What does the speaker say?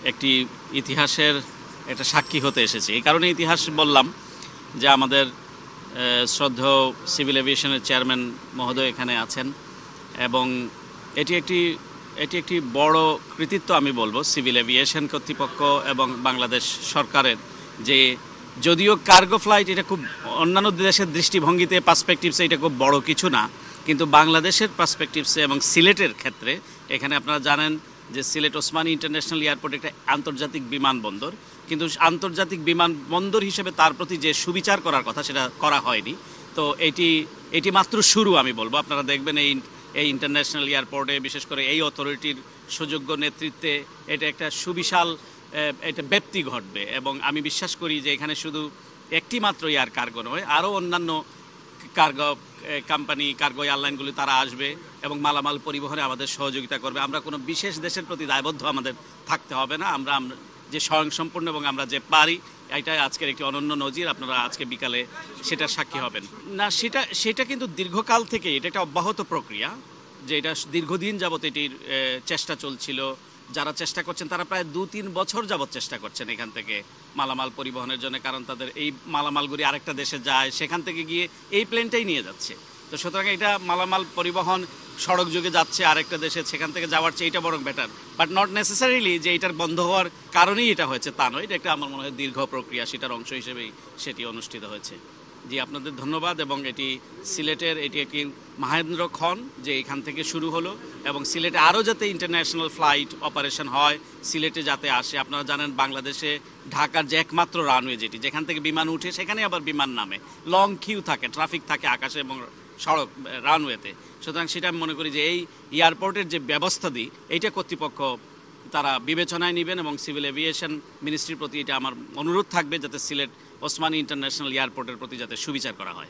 একটি ইতিহাসের একটা সাক্ষী হতে এসেছি। এই কারণে ইতিহাস বললাম যে আমাদের শ্রদ্ধেয় সিভিল এভিয়েশনের চেয়ারম্যান মহোদয় এখানে আছেন এবং এটি একটি এটি একটি বড় কৃতিত্ব আমি বলবো সিভিল এভিয়েশন কর্তৃপক্ষ এবং বাংলাদেশ সরকারের, যে যদিও কার্গো ফ্লাইট এটা খুব অন্যান্য দেশের দৃষ্টিভঙ্গিতে পার্সপেক্টিভসে এটা খুব বড় কিছু না, কিন্তু বাংলাদেশের পার্সপেক্টিভসে এবং সিলেটের ক্ষেত্রে এখানে আপনারা জানেন যে সিলেট ওসমানী ইন্টারন্যাশনাল এয়ারপোর্ট একটা আন্তর্জাতিক বিমানবন্দর, কিন্তু আন্তর্জাতিক বিমানবন্দর হিসেবে তার প্রতি যে সুবিচার করার কথা সেটা করা হয়নি। তো এটি মাত্র শুরু আমি বলবো। আপনারা দেখবেন এই ইন্টারন্যাশনাল এয়ারপোর্টে বিশেষ করে এই অথরিটির সুযোগ্য নেতৃত্বে এটা একটা সুবিশাল এটা ব্যাপ্তি ঘটবে এবং আমি বিশ্বাস করি যে এখানে শুধু একটি মাত্র এয়ার কার্গো নয়, আরও অন্যান্য কার্গো কোম্পানি, কার্গো এয়ারলাইনগুলি তারা আসবে এবং মালামাল পরিবহনে আমাদের সহযোগিতা করবে। আমরা কোনো বিশেষ দেশের প্রতি দায়বদ্ধ আমাদের থাকতে হবে না। আমরা যে স্বয়ংসম্পূর্ণ এবং আমরা যে পারি, এটাই আজকের একটি অনন্য নজির। আপনারা আজকে বিকালে সেটার সাক্ষী হবেন না। সেটা কিন্তু দীর্ঘকাল থেকে এটা একটা অব্যাহত প্রক্রিয়া, যে এটা দীর্ঘদিন যাবত এটির চেষ্টা চলছিল। যারা চেষ্টা করছেন তারা প্রায় 2-3 বছর যাবত চেষ্টা করছেন এখান থেকে মালামাল পরিবহনের জন্য, কারণ তাদের এই মালামালগুলি আরেকটা দেশে যায়, সেখান থেকে গিয়ে এই প্লেনটাই নিয়ে যাচ্ছে। তো সুতরাং এটা মালামাল পরিবহন সড়ক যুগে যাচ্ছে আরেকটা দেশে, সেখান থেকে যাওয়ার চেয়ে এটা বরং বেটার, বাট নট নেসেসারিলি যে এটার বন্ধ হওয়ার কারণেই এটা হয়েছে তা নয়। এটা একটা আমার মনে হয় দীর্ঘ প্রক্রিয়া, সেটার অংশ হিসেবেই সেটি অনুষ্ঠিত হয়েছে। জি, আপনাদের ধন্যবাদ। এবং এটি সিলেটের এটি একটি মাহেন্দ্র খন যে এখান থেকে শুরু হলো এবং সিলেটে আরও যাতে ইন্টারন্যাশনাল ফ্লাইট অপারেশন হয়, সিলেটে যাতে আসে। আপনারা জানেন বাংলাদেশে ঢাকার যে একমাত্র রানওয়ে যেখান থেকে বিমান উঠে সেখানে আবার বিমান নামে, লং কিউ থাকে, ট্রাফিক থাকে আকাশে এবং সড়ক রানওয়েতে। সুতরাং সেটা আমি মনে করি যে এই এয়ারপোর্টের যে ব্যবস্থা দিই এইটা কর্তৃপক্ষ তারা বিবেচনায় নেবেন এবং সিভিল এভিয়েশন মিনিস্ট্রির প্রতি এটা আমার অনুরোধ থাকবে যাতে সিলেট ওসমানী ইন্টারন্যাশনাল এয়ারপোর্টের প্রতি যাতে সুবিচার করা হয়।